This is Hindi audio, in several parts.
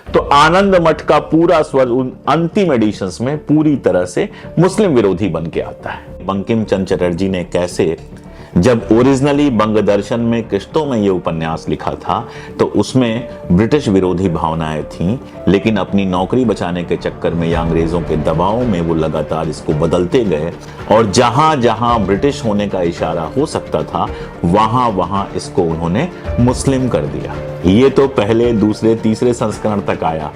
तो आनंद मठ का पूरा स्वर उन अंतिम एडिशंस में पूरी तरह से मुस्लिम विरोधी बन के आता है। बंकिम चंद्र चटर्जी ने कैसे, जब ओरिजिनली बंग दर्शन में किश्तों में ये उपन्यास लिखा था तो उसमें ब्रिटिश विरोधी भावनाएं थीं, लेकिन अपनी नौकरी बचाने के चक्कर में या अंग्रेजों के दबाव में वो लगातार इसको बदलते गए और जहां जहां ब्रिटिश होने का इशारा हो सकता था वहां वहां इसको उन्होंने मुस्लिम कर दिया। ये तो पहले, दूसरे, तीसरे संस्करण तक आया।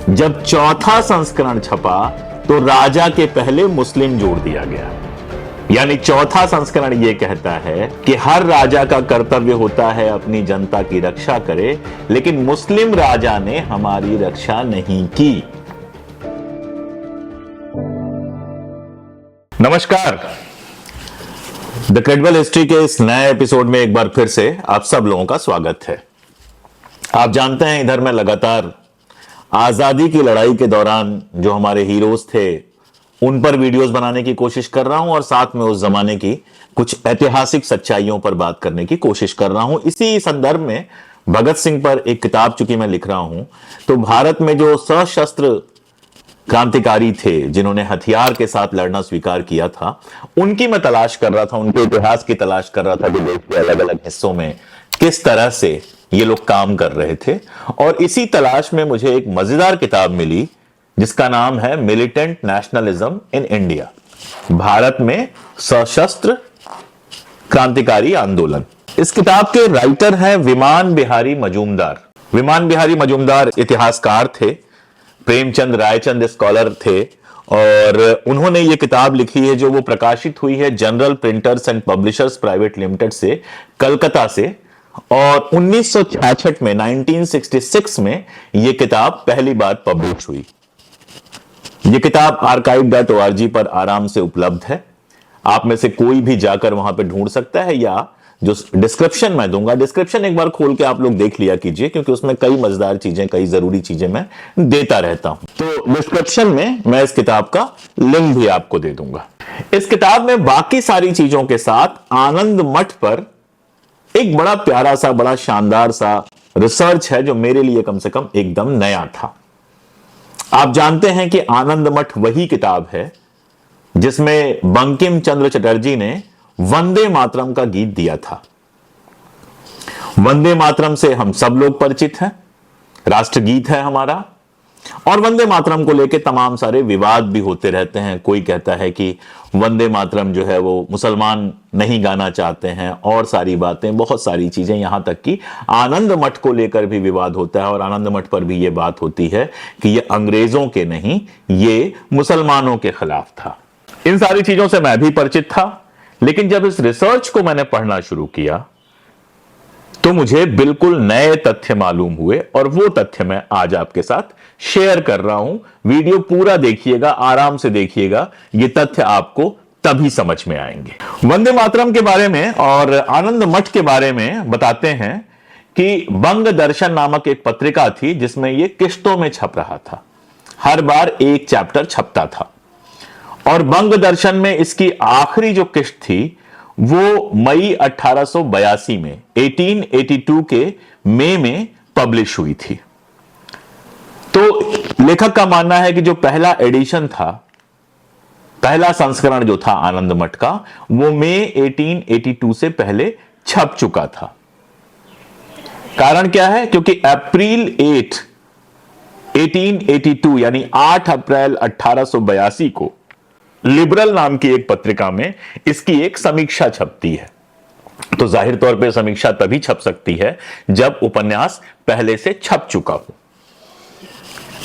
जब चौथा संस्करण छपा तो राजा के पहले मुस्लिम जोड़ दिया गया। यानी चौथा संस्करण यह कहता है कि हर राजा का कर्तव्य होता है अपनी जनता की रक्षा करे, लेकिन मुस्लिम राजा ने हमारी रक्षा नहीं की। नमस्कार, द क्रेडिबल हिस्ट्री के इस नए एपिसोड में एक बार फिर से आप सब लोगों का स्वागत है। आप जानते हैं, इधर मैं लगातार आजादी की लड़ाई के दौरान जो हमारे हीरोज थे उन पर वीडियोस बनाने की कोशिश कर रहा हूं और साथ में उस जमाने की कुछ ऐतिहासिक सच्चाइयों पर बात करने की कोशिश कर रहा हूं। इसी संदर्भ में भगत सिंह पर एक किताब चूंकि मैं लिख रहा हूं, तो भारत में जो सशस्त्र क्रांतिकारी थे जिन्होंने हथियार के साथ लड़ना स्वीकार किया था, उनकी मैं तलाश कर रहा था, उनके इतिहास की तलाश कर रहा था कि देश के अलग अलग हिस्सों में किस तरह से ये लोग काम कर रहे थे। और इसी तलाश में मुझे एक मजेदार किताब मिली जिसका नाम है militant nationalism in India, Bharat में सशस्त्र क्रांतिकारी आंदोलन। इस किताब के राइटर हैं विमान बिहारी मजूमदार। विमान बिहारी मजूमदार इतिहासकार थे, प्रेमचंद रायचंद स्कॉलर थे और उन्होंने ये किताब लिखी है जो वो प्रकाशित हुई है general printers and publishers private limited से, कलकत्ता से। और 1966 में 1966 में यह किताब पहली बार पब्लिश हुई। यह किताब archive.org पर आराम से उपलब्ध है। आप में से कोई भी जाकर वहां पे ढूंढ सकता है, या जो डिस्क्रिप्शन मैं दूंगा, डिस्क्रिप्शन एक बार खोल के आप लोग देख लिया कीजिए, क्योंकि उसमें कई मजेदार चीजें, कई जरूरी चीजें मैं देता रहता हूं। तो डिस्क्रिप्शन में मैं इस किताब का लिंक भी आपको दे दूंगा। इस किताब में बाकी सारी चीजों के साथ आनंद मठ पर एक बड़ा प्यारा सा, बड़ा शानदार सा रिसर्च है जो मेरे लिए कम से कम एकदम नया था। आप जानते हैं कि आनंद मठ वही किताब है जिसमें बंकिम चंद्र चटर्जी ने वंदे मातरम का गीत दिया था। वंदे मातरम से हम सब लोग परिचित हैं, राष्ट्रगीत है हमारा, और वंदे मातरम को लेकर तमाम सारे विवाद भी होते रहते हैं। कोई कहता है कि वंदे मातरम जो है वो मुसलमान नहीं गाना चाहते हैं, और सारी बातें, बहुत सारी चीजें, यहां तक कि आनंद मठ को लेकर भी विवाद होता है। और आनंद मठ पर भी ये बात होती है कि ये अंग्रेजों के नहीं, ये मुसलमानों के खिलाफ था। इन सारी चीजों से मैं भी परिचित था, लेकिन जब इस रिसर्च को मैंने पढ़ना शुरू किया तो मुझे बिल्कुल नए तथ्य मालूम हुए, और वो तथ्य मैं आज आपके साथ शेयर कर रहा हूं। वीडियो पूरा देखिएगा, आराम से देखिएगा, ये तथ्य आपको तभी समझ में आएंगे। वंदे मातरम के बारे में और आनंद मठ के बारे में बताते हैं कि बंग दर्शन नामक एक पत्रिका थी जिसमें ये किश्तों में छप रहा था। हर बार एक चैप्टर छपता था, और बंग दर्शन में इसकी आखिरी जो किश्त थी वो मई 1882 में, 1882 के मई में पब्लिश हुई थी। तो लेखक का मानना है कि जो पहला एडिशन था, पहला संस्करण जो था आनंद मठ का, वो मई 1882 से पहले छप चुका था। कारण क्या है? क्योंकि अप्रैल 8, 1882 यानी 8 अप्रैल 1882 को लिबरल नाम की एक पत्रिका में इसकी एक समीक्षा छपती है। तो जाहिर तौर पे समीक्षा तभी छप सकती है जब उपन्यास पहले से छप चुका हो।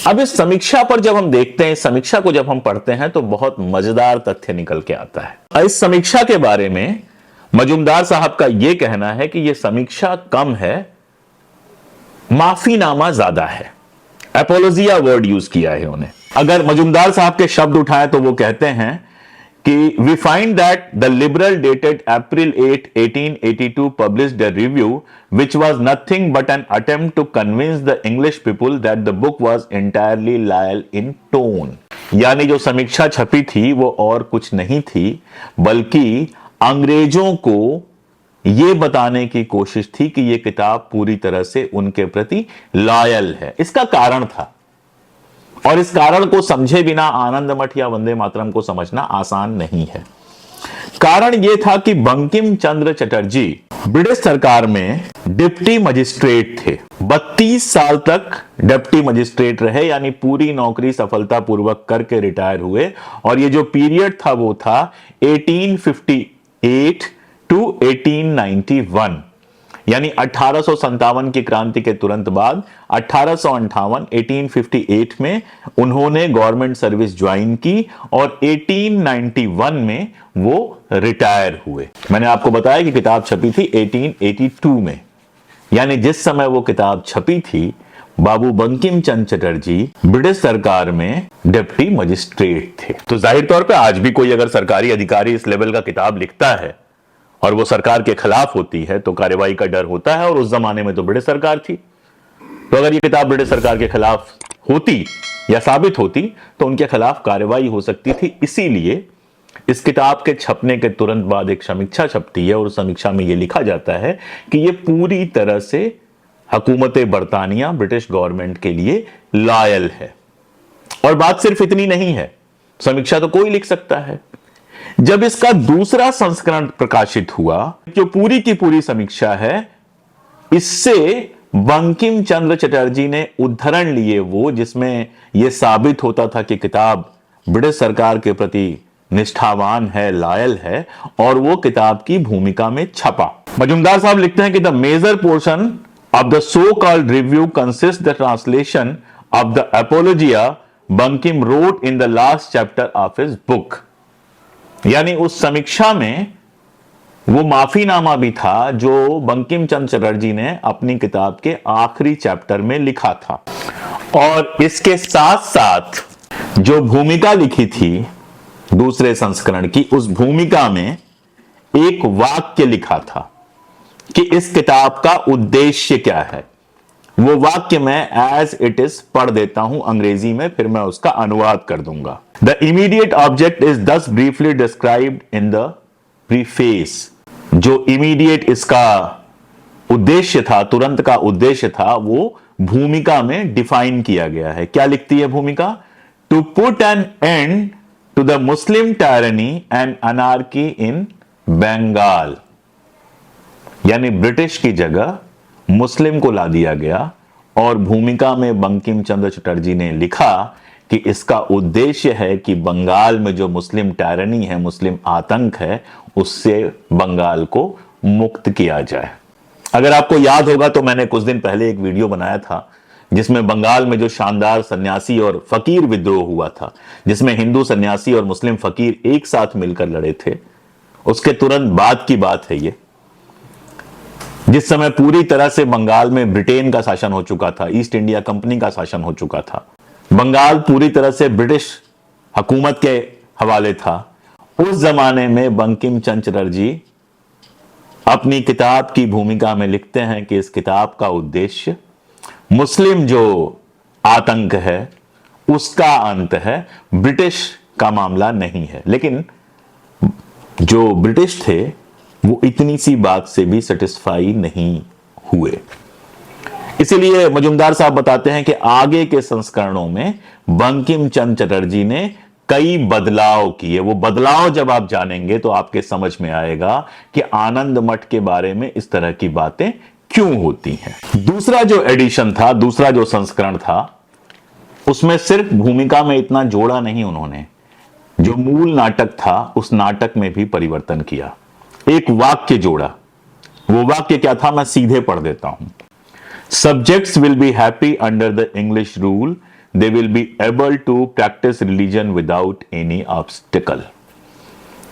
अब इस समीक्षा पर जब हम देखते हैं, समीक्षा को जब हम पढ़ते हैं, तो बहुत मजेदार तथ्य निकल के आता है। इस समीक्षा के बारे में मजूमदार साहब का यह कहना है कि यह समीक्षा कम है, माफीनामा ज्यादा है। एपोलोजिया वर्ड यूज किया है उन्हें। अगर मजूमदार साहब के शब्द उठाएं तो वो कहते हैं कि we find that the liberal dated April 8, 1882 published a review which was nothing but an attempt to convince the English people that the book was entirely loyal in tone. यानी जो समीक्षा छपी थी वो और कुछ नहीं थी, बल्कि अंग्रेजों को यह बताने की कोशिश थी कि यह किताब पूरी तरह से उनके प्रति लॉयल है। इसका कारण था, और इस कारण को समझे बिना आनंद मठ या वंदे मातरम को समझना आसान नहीं है। कारण यह था कि बंकिम चंद्र चटर्जी ब्रिटिश सरकार में डिप्टी मजिस्ट्रेट थे। 32 साल तक डिप्टी मजिस्ट्रेट रहे, यानी पूरी नौकरी सफलतापूर्वक करके रिटायर हुए। और ये जो पीरियड था वो था 1858 टू 1891, यानी 1857 की क्रांति के तुरंत बाद 1858 में उन्होंने गवर्नमेंट सर्विस ज्वाइन की और 1891 में वो रिटायर हुए। मैंने आपको बताया कि किताब छपी थी 1882 में, यानी जिस समय वो किताब छपी थी बाबू बंकिम चंद्र चटर्जी ब्रिटिश सरकार में डिप्टी मजिस्ट्रेट थे। तो जाहिर तौर पे आज भी कोई अगर सरकारी अधिकारी इस लेवल का किताब लिखता है और वो सरकार के खिलाफ होती है तो कार्रवाई का डर होता है, और उस जमाने में तो ब्रिटिश सरकार थी। तो अगर ये किताब ब्रिटिश सरकार के खिलाफ होती या साबित होती तो उनके खिलाफ कार्रवाई हो सकती थी। इसीलिए इस किताब के छपने के तुरंत बाद एक समीक्षा छपती है और उस समीक्षा में यह लिखा जाता है कि यह पूरी तरह से हुकूमत बरतानिया ब्रिटिश गवर्नमेंट के लिए लॉयल है। और बात सिर्फ इतनी नहीं है, समीक्षा तो कोई लिख सकता है। जब इसका दूसरा संस्करण प्रकाशित हुआ, जो पूरी की पूरी समीक्षा है, इससे बंकिम चंद्र चटर्जी ने उद्धरण लिए वो जिसमें यह साबित होता था कि किताब ब्रिटिश सरकार के प्रति निष्ठावान है, लॉयल है, और वो किताब की भूमिका में छपा। मजुमदार साहब लिखते हैं कि the major portion of the so called review consist the translation of the apologia Bankim wrote in the last chapter of his book. यानी उस समीक्षा में वो माफीनामा भी था जो बंकिम चंद्र चटर्जी ने अपनी किताब के आखिरी चैप्टर में लिखा था। और इसके साथ साथ जो भूमिका लिखी थी दूसरे संस्करण की, उस भूमिका में एक वाक्य लिखा था कि इस किताब का उद्देश्य क्या है। वो वाक्य मैं एज इट इज पढ़ देता हूं अंग्रेजी में, फिर मैं उसका अनुवाद कर दूंगा। द इमीडिएट ऑब्जेक्ट इज दस briefly described in the preface. जो इमीडिएट इसका उद्देश्य था, तुरंत का उद्देश्य था, वो भूमिका में डिफाइन किया गया है। क्या लिखती है भूमिका? To put an end to the Muslim tyranny and anarchy in Bengal. यानी ब्रिटिश की जगह मुस्लिम को ला दिया गया। और भूमिका में बंकिम चंद्र चटर्जी ने लिखा कि इसका उद्देश्य है कि बंगाल में जो मुस्लिम टायरनी है, मुस्लिम आतंक है, उससे बंगाल को मुक्त किया जाए। अगर आपको याद होगा तो मैंने कुछ दिन पहले एक वीडियो बनाया था जिसमें बंगाल में जो शानदार सन्यासी और फकीर विद्रोह हुआ था, जिसमें हिंदू सन्यासी और मुस्लिम फकीर एक साथ मिलकर लड़े थे, उसके तुरंत बाद की बात है ये, जिस समय पूरी तरह से बंगाल में ब्रिटेन का शासन हो चुका था, ईस्ट इंडिया कंपनी का शासन हो चुका था। बंगाल पूरी तरह से ब्रिटिश हुकूमत के हवाले था। उस जमाने में बंकिम चंद्र चटर्जी अपनी किताब की भूमिका में लिखते हैं कि इस किताब का उद्देश्य मुस्लिम जो आतंक है उसका अंत है, ब्रिटिश का मामला नहीं है। लेकिन जो ब्रिटिश थे वो इतनी सी बात से भी सेटिस्फाई नहीं हुए। इसीलिए मजुमदार साहब बताते हैं कि आगे के संस्करणों में बंकिम चंद्र चटर्जी ने कई बदलाव किए। वो बदलाव जब आप जानेंगे तो आपके समझ में आएगा कि आनंद मठ के बारे में इस तरह की बातें क्यों होती हैं। दूसरा जो एडिशन था, दूसरा जो संस्करण था, उसमें सिर्फ भूमिका में इतना जोड़ा नहीं उन्होंने, जो मूल नाटक था उस नाटक में भी परिवर्तन किया। एक वाक्य जोड़ा। वो वाक्य क्या था, मैं सीधे पढ़ देता हूं। Subjects will be happy under the English rule, they will be able to practise religion without any obstacle.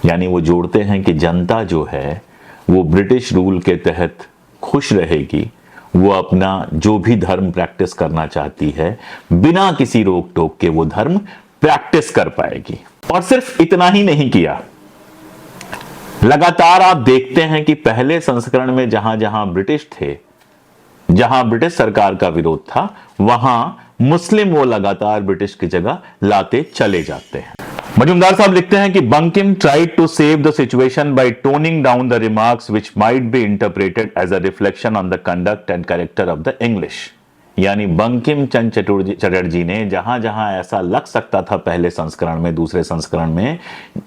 यानी वो जोड़ते हैं कि जनता जो है वो ब्रिटिश रूल के तहत खुश रहेगी, वो अपना जो भी धर्म प्रैक्टिस करना चाहती है बिना किसी रोक टोक के वो धर्म प्रैक्टिस कर पाएगी। और सिर्फ इतना ही नहीं किया, लगातार आप देखते हैं कि पहले संस्करण में जहां जहां ब्रिटिश थे, जहां ब्रिटिश सरकार का विरोध था, वहां मुस्लिम वो लगातार ब्रिटिश की जगह लाते चले जाते हैं। मजुमदार साहब लिखते हैं कि Bankim tried to save the situation by toning down the remarks which might be interpreted as a reflection on the conduct and character of the English. यानी बंकिम चंद्र चटर्जी ने जहां जहां ऐसा लग सकता था पहले संस्करण में, दूसरे संस्करण में,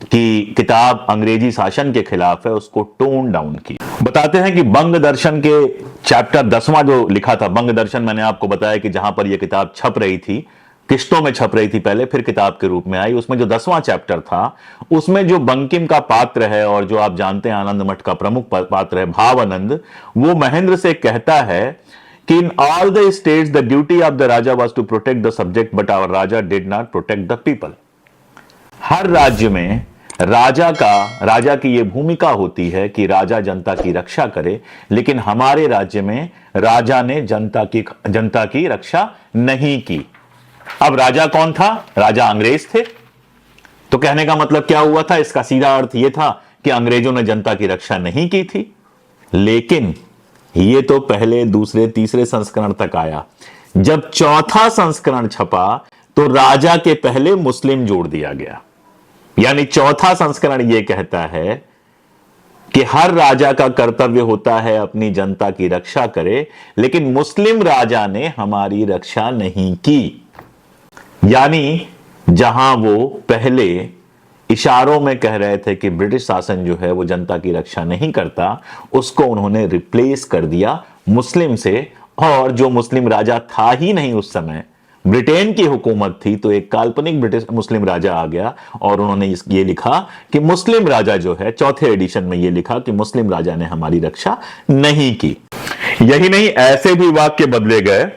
कि किताब अंग्रेजी शासन के खिलाफ है, उसको टोन डाउन किया। बताते हैं कि बंग दर्शन के चैप्टर 10वां जो लिखा था, बंग दर्शन मैंने आपको बताया कि जहां पर यह किताब छप रही थी, किश्तों में छप रही थी पहले, फिर किताब के रूप में आई, उसमें जो 10वां चैप्टर था, उसमें जो बंकिम का पात्र है और जो आप जानते हैं आनंद मठ का प्रमुख पात्र है भावानंद, वो महेंद्र से कहता है कि in all the states the duty of the raja was to protect the subject but our raja did not protect the people। हर राज्य में राजा की यह भूमिका होती है कि राजा जनता की रक्षा करे, लेकिन हमारे राज्य में राजा ने जनता की रक्षा नहीं की। अब राजा कौन था? राजा अंग्रेज थे। तो कहने का मतलब क्या हुआ था? इसका सीधा अर्थ यह था कि अंग्रेजों ने जनता की रक्षा नहीं की थी। लेकिन ये तो पहले, दूसरे, तीसरे संस्करण तक आया। जब चौथा संस्करण छपा तो राजा के पहले मुस्लिम जोड़ दिया गया। यानी चौथा संस्करण यह कहता है कि हर राजा का कर्तव्य होता है अपनी जनता की रक्षा करे, लेकिन मुस्लिम राजा ने हमारी रक्षा नहीं की। यानी जहां वो पहले इशारों में कह रहे थे कि ब्रिटिश शासन जो है वो जनता की रक्षा नहीं करता, उसको उन्होंने रिप्लेस कर दिया मुस्लिम से। और जो मुस्लिम राजा था ही नहीं उस समय, ब्रिटेन की हुकूमत थी, तो एक काल्पनिक ब्रिटिश मुस्लिम राजा आ गया और उन्होंने ये लिखा कि मुस्लिम राजा जो है, चौथे एडिशन में ये लिखा कि मुस्लिम राजा ने हमारी रक्षा नहीं की। यही नहीं, ऐसे भी वाक्य बदले गए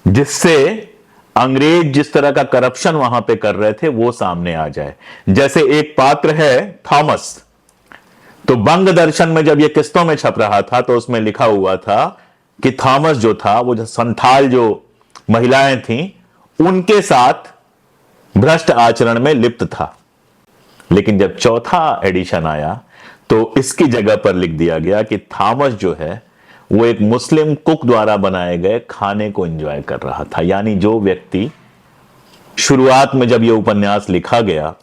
जिससे अंग्रेज जिस तरह का करप्शन वहां पे कर रहे थे वो सामने आ जाए। जैसे एक पात्र है थॉमस, तो बंग दर्शन में जब ये किस्तों में छप रहा था तो उसमें लिखा हुआ था कि थॉमस जो था वो संथाल जो महिलाएं थीं उनके साथ भ्रष्ट आचरण में लिप्त था। लेकिन जब चौथा एडिशन आया तो इसकी जगह पर लिख दिया गया कि थॉमस जो है वो एक मुस्लिम कुक द्वारा बनाए गए खाने को एंजॉय कर रहा था। यानी जो व्यक्ति शुरुआत में जब ये उपन्यास लिखा गया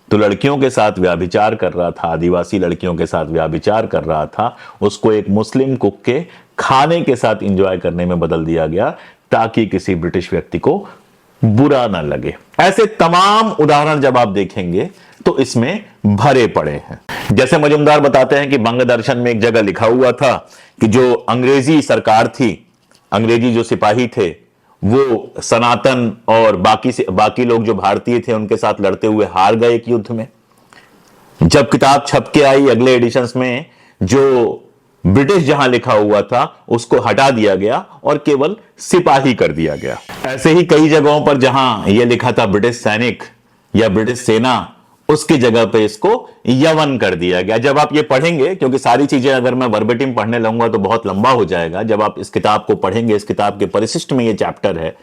तो लड़कियों के साथ व्याभिचार कर रहा था, आदिवासी लड़कियों के साथ व्याभिचार कर रहा था, उसको एक मुस्लिम कुक के खाने के साथ एंजॉय करने में बदल दिया गया ताकि किसी ब्रिटिश व्यक्ति को बुरा ना लगे। ऐसे तमाम उदाहरण जब आप देखेंगे तो इसमें भरे पड़े हैं। जैसे मजुमदार बताते हैं कि बंग दर्शन में एक जगह लिखा हुआ था कि जो अंग्रेजी सरकार थी, अंग्रेजी जो सिपाही थे, वो सनातन और बाकी लोग जो भारतीय थे उनके साथ लड़ते हुए हार गए एक युद्ध में। जब किताब छप के आई अगले एडिशंस में, जो ब्रिटिश जहां लिखा हुआ था उसको हटा दिया गया और केवल सिपाही कर दिया गया। ऐसे ही कई जगहों पर जहां यह लिखा था ब्रिटिश सैनिक या ब्रिटिश सेना, उसकी जगह पे इसको यवन कर दिया गया। जब आप ये पढ़ेंगे, क्योंकि सारी चीजें अगर मैं वर्बेटिम पढ़ने लगूंगा तो बहुत लंबा हो जाएगा, जब आप इस किताब को पढ़ेंगे, इस किताब के परिशिष्ट में ये चैप्टर है,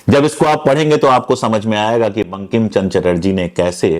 जब इसको आप पढ़ेंगे तो आपको समझ में आएगा कि बंकिम चंद्र चटर्जी ने कैसे,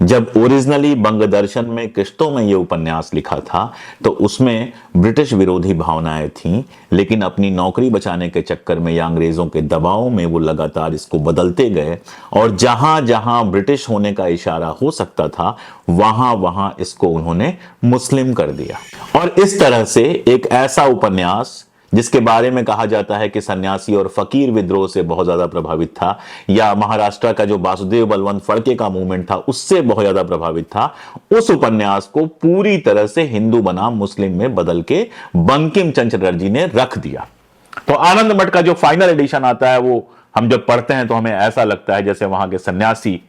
जब ओरिजिनली बंग दर्शन में किश्तों में ये उपन्यास लिखा था तो उसमें ब्रिटिश विरोधी भावनाएं थीं, लेकिन अपनी नौकरी बचाने के चक्कर में या अंग्रेजों के दबाव में वो लगातार इसको बदलते गए और जहां जहां ब्रिटिश होने का इशारा हो सकता था वहां वहां इसको उन्होंने मुस्लिम कर दिया। और इस तरह से एक ऐसा उपन्यास जिसके बारे में कहा जाता है कि सन्यासी और फकीर विद्रोह से बहुत ज्यादा प्रभावित था, या महाराष्ट्र का जो वासुदेव बलवंत फड़के का मूवमेंट था उससे बहुत ज्यादा प्रभावित था, उस उपन्यास को पूरी तरह से हिंदू बनाम मुस्लिम में बदल के बंकिम चंद्र चटर्जी ने रख दिया। तो आनंद मठ का जो फाइनल एडिशन आता है वो हम जब पढ़ते हैं तो हमें ऐसा लगता है जैसे वहां के सन्यासी,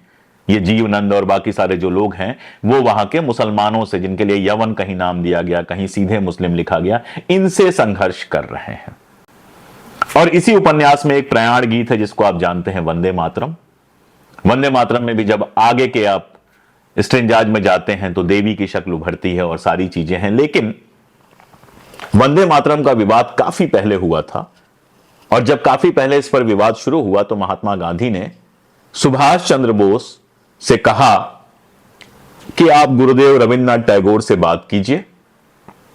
ये जीवनंद और बाकी सारे जो लोग हैं, वो वहां के मुसलमानों से, जिनके लिए यवन कहीं नाम दिया गया, कहीं सीधे मुस्लिम लिखा गया, इनसे संघर्ष कर रहे हैं। और इसी उपन्यास में एक प्रयाण गीत है जिसको आप जानते हैं, वंदे मातरम। वंदे मातरम में भी जब आगे के आप स्ट्रेंजाज में जाते हैं तो देवी की शक्ल उभरती है और सारी चीजें हैं। लेकिन वंदे मातरम का विवाद काफी पहले हुआ था, और जब काफी पहले इस पर विवाद शुरू हुआ तो महात्मा गांधी ने सुभाष चंद्र बोस से कहा कि आप गुरुदेव रविन्द्रनाथ टैगोर से बात कीजिए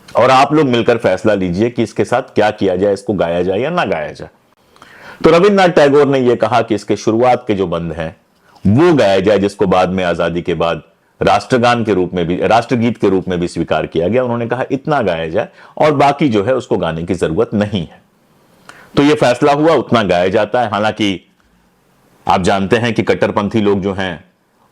और आप लोग मिलकर फैसला लीजिए कि इसके साथ क्या किया जाए, इसको गाया जाए या ना गाया जाए। तो रविन्द्रनाथ टैगोर ने यह कहा कि इसके शुरुआत के जो बंद हैं वो गाया जाए, जिसको बाद में आजादी के बाद राष्ट्रगान के रूप में भी, राष्ट्रगीत के रूप में भी स्वीकार किया गया। उन्होंने कहा इतना गाया जाए और बाकी जो है उसको गाने की जरूरत नहीं है। तो यह फैसला हुआ, उतना गाया जाता है। हालांकि आप जानते हैं कि कट्टरपंथी लोग जो हैं,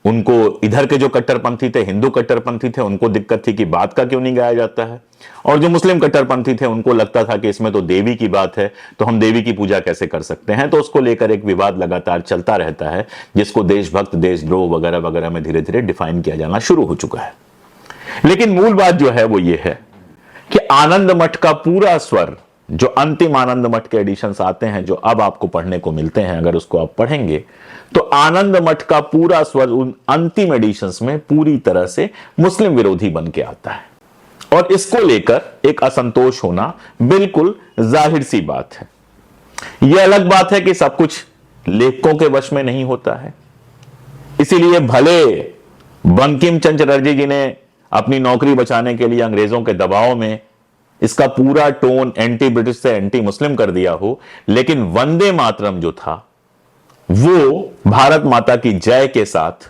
उनको इधर के जो कट्टरपंथी थे, हिंदू कट्टरपंथी थे, उनको दिक्कत थी कि बात का क्यों नहीं गाया जाता है। और जो मुस्लिम कट्टरपंथी थे, उनको लगता था कि इसमें तो देवी की बात है, तो हम देवी की पूजा कैसे कर सकते हैं। तो उसको लेकर एक विवाद लगातार चलता रहता है, जिसको देशभक्त, देशद्रोह वगैरह वगैरह में धीरे धीरे डिफाइन किया जाना शुरू हो चुका है। लेकिन मूल बात जो है वो ये है कि आनंद मठ का पूरा स्वर, जो अंतिम आनंद मठ के एडिशंस आते हैं, जो अब आपको पढ़ने को मिलते हैं, अगर उसको आप पढ़ेंगे तो आनंद मठ का पूरा स्वर उन अंतिम एडिशंस में पूरी तरह से मुस्लिम विरोधी बन के आता है। और इसको लेकर एक असंतोष होना बिल्कुल जाहिर सी बात है। यह अलग बात है कि सब कुछ लेखकों के वश में नहीं होता है। इसीलिए भले बंकिम चंद्र चटर्जी जी ने अपनी नौकरी बचाने के लिए अंग्रेजों के दबाव में इसका पूरा टोन एंटी ब्रिटिश से एंटी मुस्लिम कर दिया हो, लेकिन वंदे मातरम जो था वो भारत माता की जय के साथ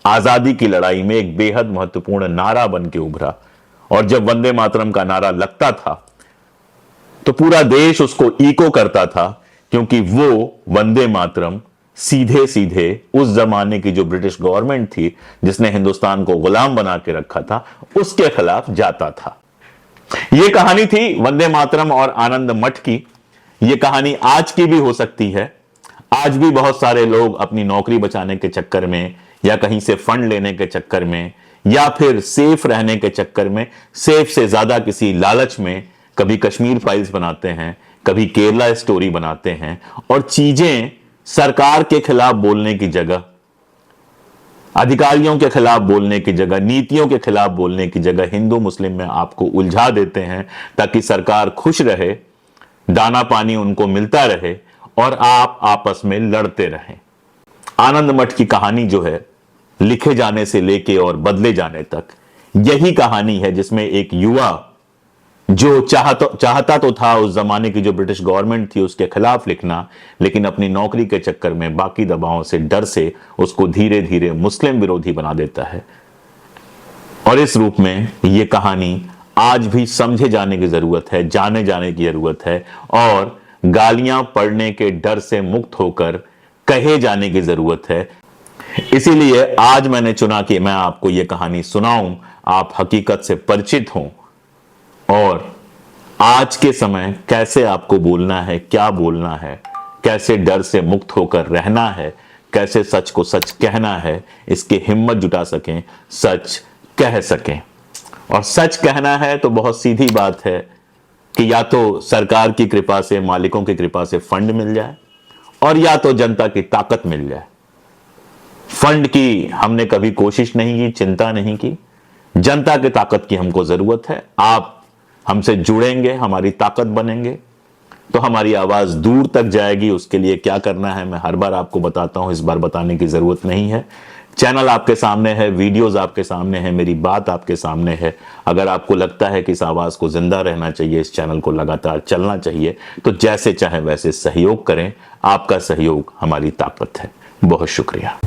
आजादी की लड़ाई में एक बेहद महत्वपूर्ण नारा बन के उभरा। और जब वंदे मातरम का नारा लगता था तो पूरा देश उसको इको करता था, क्योंकि वो वंदे मातरम सीधे सीधे उस जमाने की जो ब्रिटिश गवर्नमेंट थी, जिसने हिंदुस्तान को गुलाम बना के रखा था, उसके खिलाफ जाता था। यह कहानी थी वंदे मातरम और आनंद मठ की। यह कहानी आज की भी हो सकती है। आज भी बहुत सारे लोग अपनी नौकरी बचाने के चक्कर में, या कहीं से फंड लेने के चक्कर में, या फिर सेफ रहने के चक्कर में, सेफ से ज्यादा किसी लालच में कभी कश्मीर फाइल्स बनाते हैं, कभी केरला स्टोरी बनाते हैं, और चीजें सरकार के खिलाफ बोलने की जगह, अधिकारियों के खिलाफ बोलने की जगह, नीतियों के खिलाफ बोलने की जगह हिंदू मुस्लिम में आपको उलझा देते हैं, ताकि सरकार खुश रहे, दाना पानी उनको मिलता रहे और आप आपस में लड़ते रहें। आनंद मठ की कहानी जो है, लिखे जाने से लेके और बदले जाने तक यही कहानी है, जिसमें एक युवा जो चाहता तो था उस जमाने की जो ब्रिटिश गवर्नमेंट थी उसके खिलाफ लिखना, लेकिन अपनी नौकरी के चक्कर में बाकी दबावों से, डर से उसको धीरे धीरे मुस्लिम विरोधी बना देता है। और इस रूप में यह कहानी आज भी समझे जाने की जरूरत है, जाने जाने की जरूरत है, और गालियां पड़ने के डर से मुक्त होकर कहे जाने की जरूरत है। इसीलिए आज मैंने चुना कि मैं आपको यह कहानी सुनाऊं, आप हकीकत से परिचित हों, और आज के समय कैसे आपको बोलना है, क्या बोलना है, कैसे डर से मुक्त होकर रहना है, कैसे सच को सच कहना है, इसकी हिम्मत जुटा सकें, सच कह सकें। और सच कहना है तो बहुत सीधी बात है कि या तो सरकार की कृपा से, मालिकों की कृपा से फंड मिल जाए, और या तो जनता की ताकत मिल जाए। फंड की हमने कभी कोशिश नहीं की, चिंता नहीं की। जनता की ताकत की हमको जरूरत है। आप हमसे जुड़ेंगे, हमारी ताकत बनेंगे, तो हमारी आवाज दूर तक जाएगी। उसके लिए क्या करना है मैं हर बार आपको बताता हूं, इस बार बताने की जरूरत नहीं है। चैनल आपके सामने है, वीडियोस आपके सामने है, मेरी बात आपके सामने है। अगर आपको लगता है कि इस आवाज को जिंदा रहना चाहिए, इस चैनल को लगातार चलना चाहिए, तो जैसे चाहे वैसे सहयोग करें। आपका सहयोग हमारी ताकत है। बहुत शुक्रिया।